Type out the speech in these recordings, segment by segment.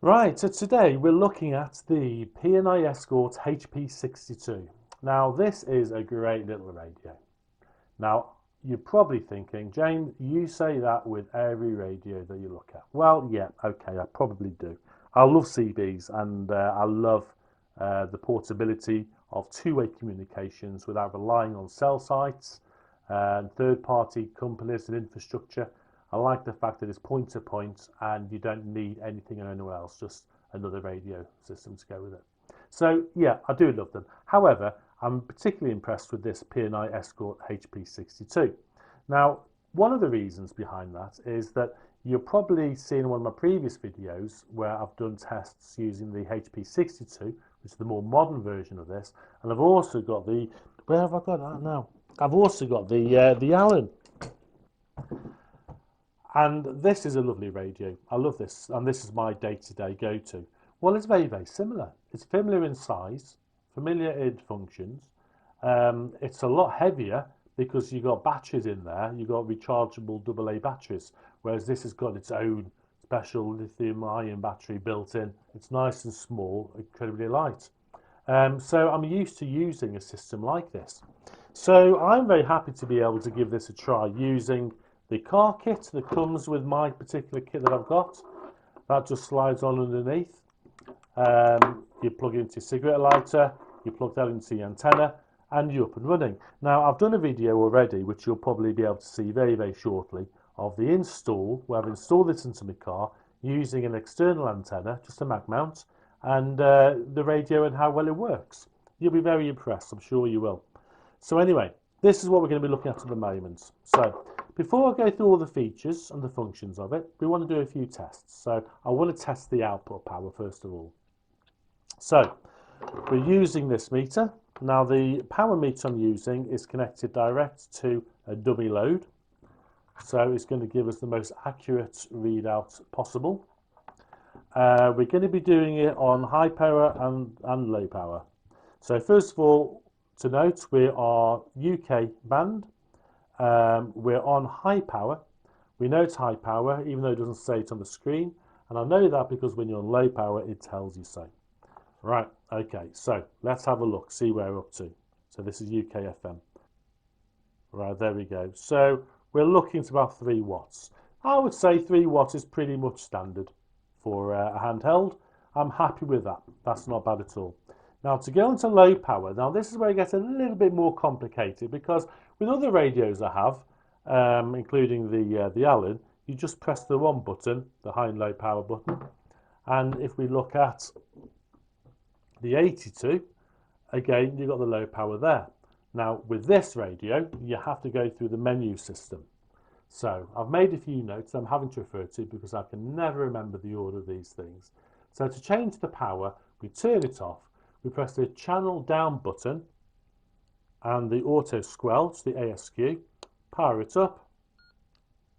Right, so today we're looking at the PNI Escort HP62. Now this is a great little radio. Now you're probably thinking, James, you say that with every radio that you look at. Well, yeah, okay, I probably do. I love CBs and I love the portability of two-way communications without relying on cell sites and third-party companies and infrastructure. I like the fact that it's point to point and you don't need anything or anywhere else, just another radio system to go with it. So yeah, I do love them. However, I'm particularly impressed with this PNI Escort HP62. Now, one of the reasons behind that is that you're probably seen one of my previous videos where I've done tests using the HP62, which is the more modern version of this, and I've also got the, where have I got that now? I've also got the Allen. And this is a lovely radio. I love this, and this is my day-to-day go-to. Well, it's very, very similar. It's familiar in size, familiar in functions. It's a lot heavier because you've got batteries in there. You've got rechargeable AA batteries, whereas this has got its own special lithium-ion battery built in. It's nice and small, incredibly light. So I'm used to using a system like this. So I'm very happy to be able to give this a try using the car kit that comes with my particular kit that I've got. That just slides on underneath. You plug into your cigarette lighter, you plug that into the antenna, and you're up and running. Now, I've done a video already, which you'll probably be able to see very, very shortly, of the install, where I've installed this into my car using an external antenna, just a mag mount, and the radio and how well it works. You'll be very impressed, I'm sure you will. So anyway, this is what we're going to be looking at the moment. So before I go through all the features and the functions of it, we want to do a few tests. So I want to test the output power first of all. So we're using this meter. Now the power meter I'm using is connected direct to a dummy load. So it's going to give us the most accurate readout possible. We're going to be doing it on high power and low power. So first of all, to note, we are UK band. We're on high power. We know it's high power, even though it doesn't say it on the screen. And I know that because when you're on low power, it tells you so. Right, okay, so let's have a look, see where we're up to. So this is UK FM. Right, there we go. So we're looking at about 3 watts. I would say 3 watts is pretty much standard for a handheld. I'm happy with that. That's not bad at all. Now to go into low power, now this is where it gets a little bit more complicated because with other radios I have, including the Allen, you just press the one button, the high and low power button. And if we look at the 82, again, you've got the low power there. Now with this radio, you have to go through the menu system. So I've made a few notes I'm having to refer to because I can never remember the order of these things. So to change the power, we turn it off. We press the channel down button and the auto squelch, the ASQ, power it up,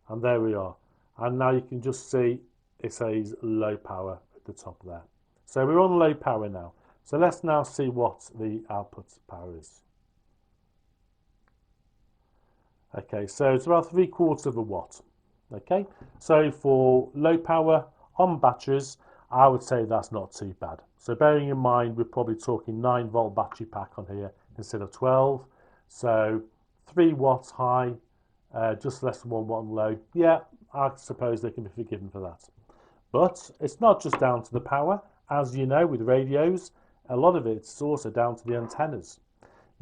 and there we are. And now you can just see it says low power at the top there. So we're on low power now. So let's now see what the output power is. Okay, so it's about 3/4 of a watt. Okay, so for low power on batteries, I would say that's not too bad. So bearing in mind, we're probably talking 9-volt battery pack on here instead of 12. So 3 watts high, just less than 1 watt low. Yeah, I suppose they can be forgiven for that. But it's not just down to the power. As you know, with radios, a lot of it's also down to the antennas.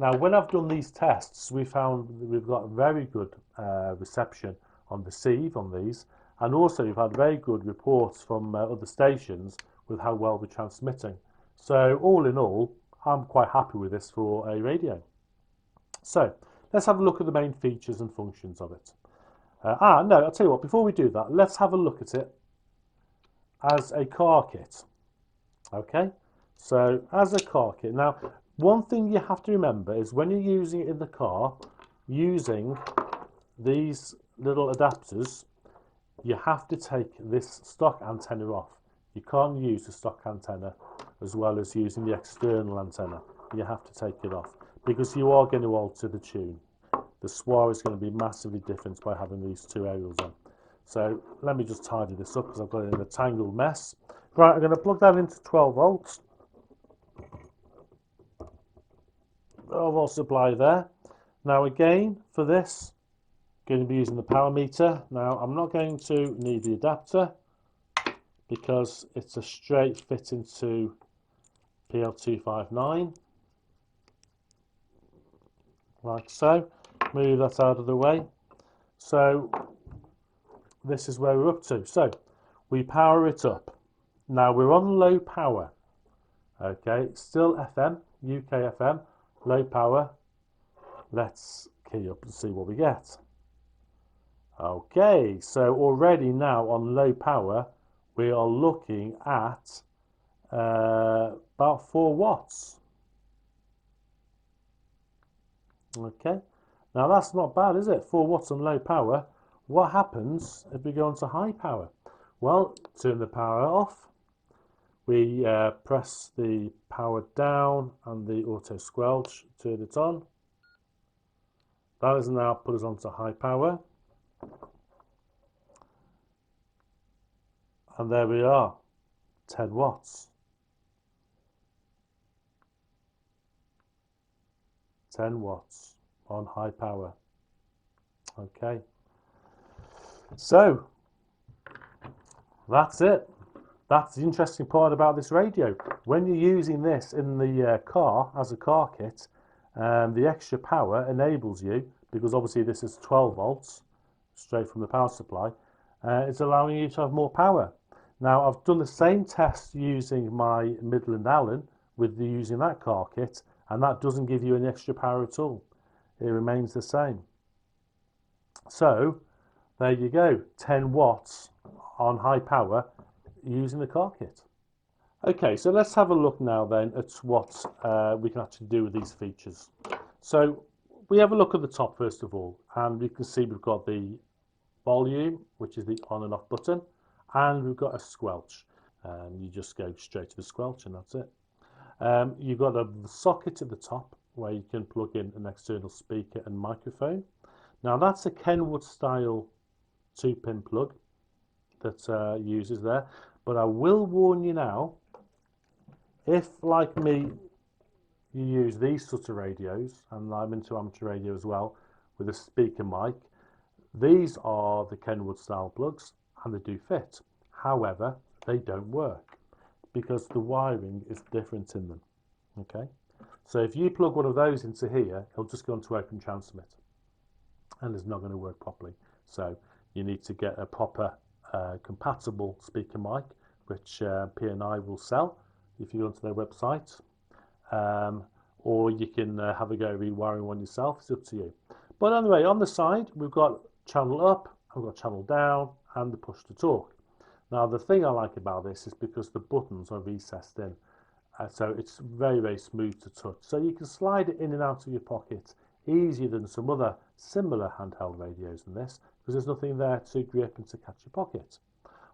Now, when I've done these tests, we found we've got very good reception on receive on these. And also we've had very good reports from other stations with how well we're transmitting. So all in all, I'm quite happy with this for a radio. So let's have a look at the main features and functions of it. No, I'll tell you what, before we do that, let's have a look at it as a car kit. Okay, so as a car kit. Now, one thing you have to remember is when you're using it in the car, using these little adapters, you have to take this stock antenna off. You can't use the stock antenna as well as using the external antenna. You have to take it off because you are going to alter the tune. The SWR is going to be massively different by having these two aerials on. So let me just tidy this up because I've got it in a tangled mess. Right, I'm going to plug that into 12 volts. 12 volt supply there. Now again, for this, I'm going to be using the power meter. Now I'm not going to need the adapter because it's a straight fit into PL259, like so. Move that out of the way. So this is where we're up to. So we power it up. Now we're on low power. Okay, still FM, UK FM, low power. Let's key up and see what we get. Okay, so already now on low power, we are looking at about 4 watts. Okay, now that's not bad, is it? 4 watts on low power. What happens if we go on to high power? Well, turn the power off. We press the power down and the auto squelch, turn it on. That has now put us onto high power. And there we are, 10 watts. 10 watts on high power. Okay. So, that's it. That's the interesting part about this radio. When you're using this in the car as a car kit, the extra power enables you, because obviously this is 12 volts straight from the power supply, it's allowing you to have more power. Now I've done the same test using my Midland Allen with using that car kit, and that doesn't give you any extra power at all. It remains the same. So there you go, 10 watts on high power using the car kit. Okay, so let's have a look now then at what we can actually do with these features. So we have a look at the top first of all, and we can see we've got the volume, which is the on and off button, and we've got a squelch. You just go straight to the squelch and that's it. You've got the socket at the top where you can plug in an external speaker and microphone. Now that's a Kenwood style 2-pin plug that uses there, but I will warn you now, if like me you use these sort of radios, and I'm into amateur radio as well with a speaker mic, these are the Kenwood style plugs and they do fit. However, they don't work because the wiring is different in them. Okay, so if you plug one of those into here, it'll just go into open transmit and it's not going to work properly. So you need to get a proper compatible speaker mic, which PNI will sell if you go onto their website, or you can have a go rewiring one yourself. It's up to you. But anyway, on the side we've got channel up, I've got channel down, and the push to talk. Now the thing I like about this is because the buttons are recessed in, so it's very, very smooth to touch. So you can slide it in and out of your pocket easier than some other similar handheld radios than this, because there's nothing there to grip and to catch your pocket.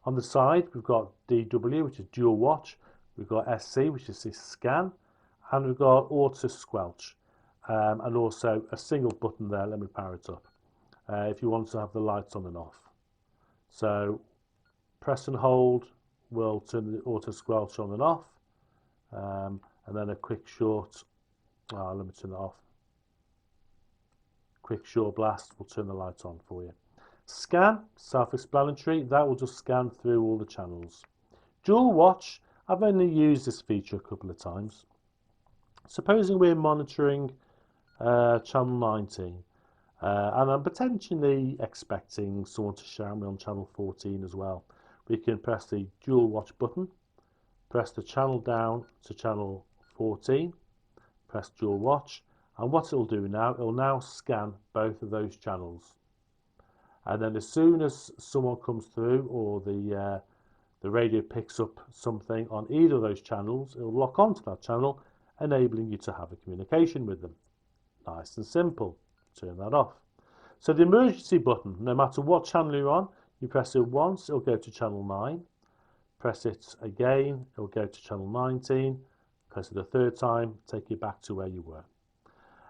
On the side we've got DW, which is dual watch, we've got SC, which is this scan, and we've got auto squelch, and also a single button there. Let me power it up. If you want to have the lights on and off. So press and hold will turn the auto squelch on and off, and then a quick short, let me turn it off. Quick short blast will turn the light on for you. Scan, self-explanatory, that will just scan through all the channels. Dual watch, I've only used this feature a couple of times. Supposing we're monitoring channel 19, and I'm potentially expecting someone to shout me on channel 14 as well. We can press the dual watch button, press the channel down to channel 14, press dual watch, and what it'll do now, it'll now scan both of those channels. And then as soon as someone comes through, or the radio picks up something on either of those channels, it'll lock onto that channel, enabling you to have a communication with them. Nice and simple. Turn that off. So the emergency button, no matter what channel you're on, you press it once, it'll go to channel 9. Press it again, it'll go to channel 19. Press it a third time, take you back to where you were.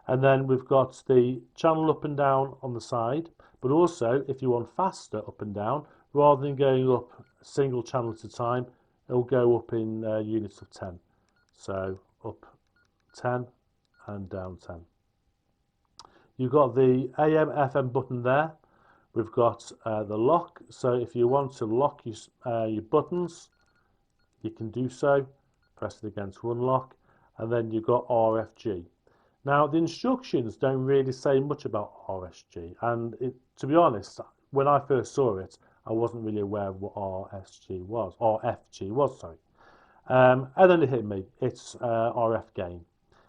And then we've got the channel up and down on the side, but also if you want faster up and down, rather than going up a single channel at a time, it'll go up in units of 10. So up 10 and down 10. You've got the AM FM button there. We've got the lock. So if you want to lock your buttons, you can do so. Press it again to unlock. And then you've got RFG. Now the instructions don't really say much about RSG, and to be honest, when I first saw it, I wasn't really aware of what RSG was, or FG was, sorry. And then it hit me, it's RF gain.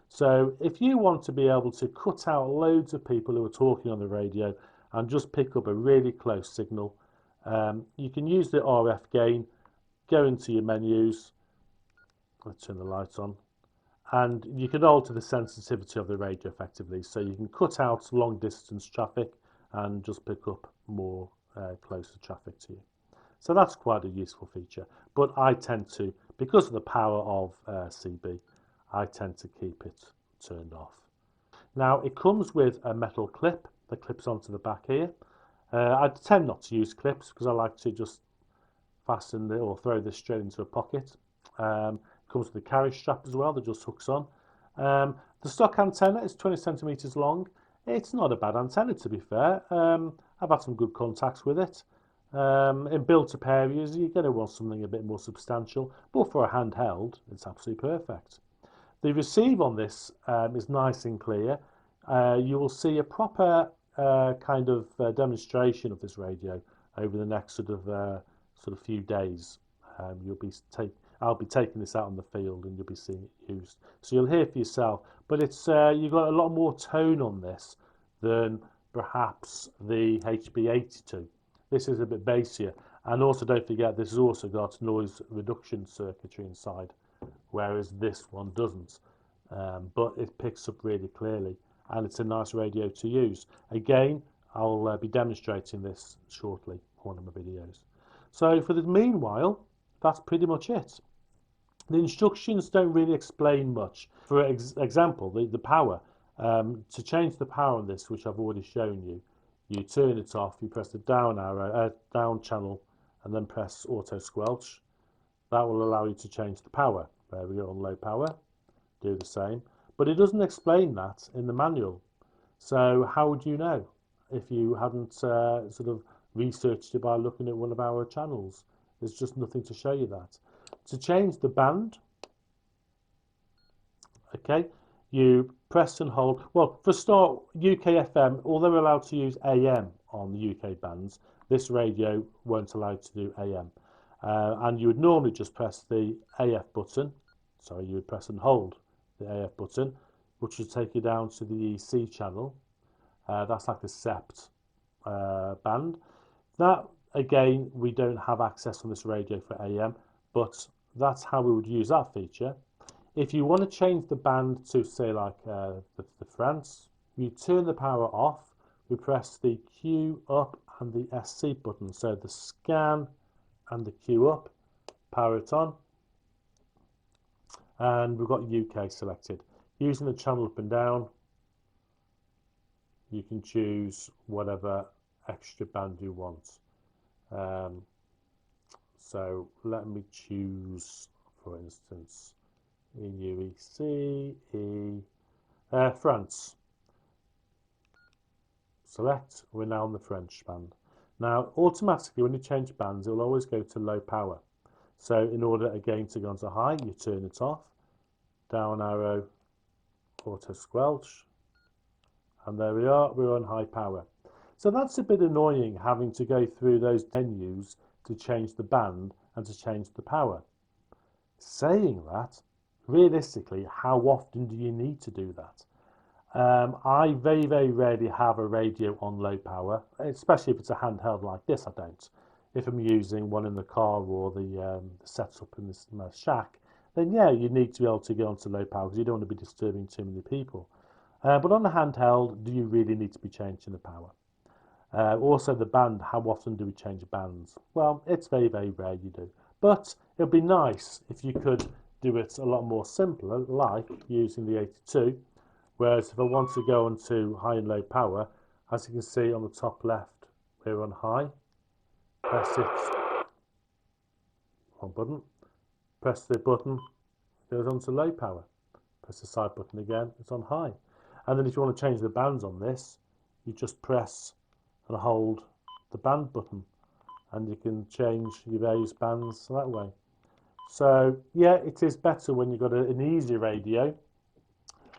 So if you want to be able to cut out loads of people who are talking on the radio and just pick up a really close signal, you can use the RF gain, go into your menus, let's turn the lights on, and you can alter the sensitivity of the radio effectively, so you can cut out long distance traffic and just pick up more closer traffic to you. So that's quite a useful feature, but I tend to, because of the power of CB, I tend to keep it turned off. Now it comes with a metal clip that clips onto the back here. I tend not to use clips because I like to just fasten it or throw this straight into a pocket. Comes with a carry strap as well that just hooks on. The stock antenna is 20 centimeters long. It's not a bad antenna, to be fair. I've had some good contacts with it. In built-up areas, you're going to want something a bit more substantial, but for a handheld, it's absolutely perfect. The receive on this is nice and clear. You will see a proper kind of demonstration of this radio over the next sort of few days. I'll be taking this out on the field and you'll be seeing it used. So you'll hear for yourself, but it's you've got a lot more tone on this than perhaps the HB82. This is a bit bassier, and also don't forget this has also got noise reduction circuitry inside, whereas this one doesn't. But it picks up really clearly, and it's a nice radio to use. Again, I'll be demonstrating this shortly in one of my videos. So for the meanwhile, that's pretty much it. The instructions don't really explain much. For example, the power. To change the power on this, which I've already shown you, you turn it off, you press the down arrow, down channel, and then press auto squelch. That will allow you to change the power. There we go on low power, do the same. But it doesn't explain that in the manual. So how would you know if you hadn't sort of researched it by looking at one of our channels? There's just nothing to show you that. To change the band, okay, you press and hold. Well, for start, UK FM, although we're allowed to use AM on the UK bands, this radio won't allow you to do AM. And you would normally just press the AF button. Sorry, you would press and hold the AF button, which would take you down to the EC channel. That's like the SEPT band. That, again, we don't have access on this radio for AM, but that's how we would use that feature. If you want to change the band to, say, like the France, you turn the power off, we press the Q up and the SC button, so the scan and the Q up, power it on, and we've got UK selected. Using the channel up and down, you can choose whatever extra band you want. So let me choose, for instance, EUEC, France. Select, we're now on the French band. Now, automatically, when you change bands, it will always go to low power. So in order, again, to go into high, you turn it off, down arrow, auto squelch, and there we are, we're on high power. So that's a bit annoying, having to go through those menus to change the band and to change the power. Saying that, realistically, how often do you need to do that? I very, very rarely have a radio on low power, especially if it's a handheld like this, I don't. If I'm using one in the car or the setup in this shack, then yeah, you need to be able to go onto low power because you don't want to be disturbing too many people. But on a handheld, do you really need to be changing the power? Also the band, how often do we change bands? Well, it's very, very rare you do. But it would be nice if you could do it a lot more simpler, like using the 82. Whereas if I want to go onto high and low power, as you can see on the top left, we're on high. Press it, one button. Press the button, it goes on to low power. Press the side button again, it's on high. And then if you want to change the bands on this, you just press and hold the band button, and you can change your various bands that way. So yeah, it is better when you've got an easy radio.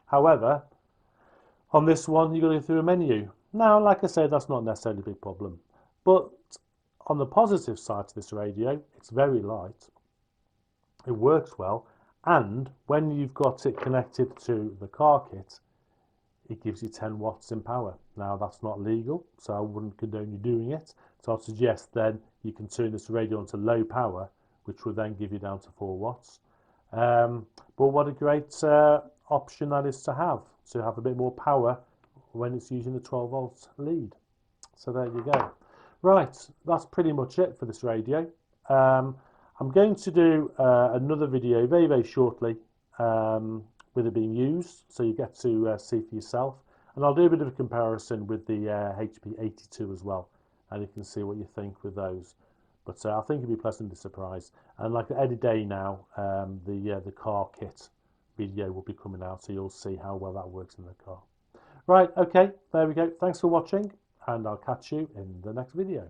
However, on this one, you've got to go through a menu. Now, like I said, that's not necessarily a big problem. But on the positive side to this radio, it's very light. It works well. And when you've got it connected to the car kit, it gives you 10 watts in power. Now, that's not legal, so I wouldn't condone you doing it. So I'd suggest then you can turn this radio onto low power, which will then give you down to 4 watts. But what a great option that is to have a bit more power when it's using the 12 volt lead. So there you go. Right, that's pretty much it for this radio. I'm going to do another video very, very shortly with it being used, so you get to see for yourself. And I'll do a bit of a comparison with the HP82 as well, and you can see what you think with those. But I think you'll be pleasantly surprised. And like any day now, the car kit video will be coming out, so you'll see how well that works in the car. Right, okay, there we go. Thanks for watching, and I'll catch you in the next video.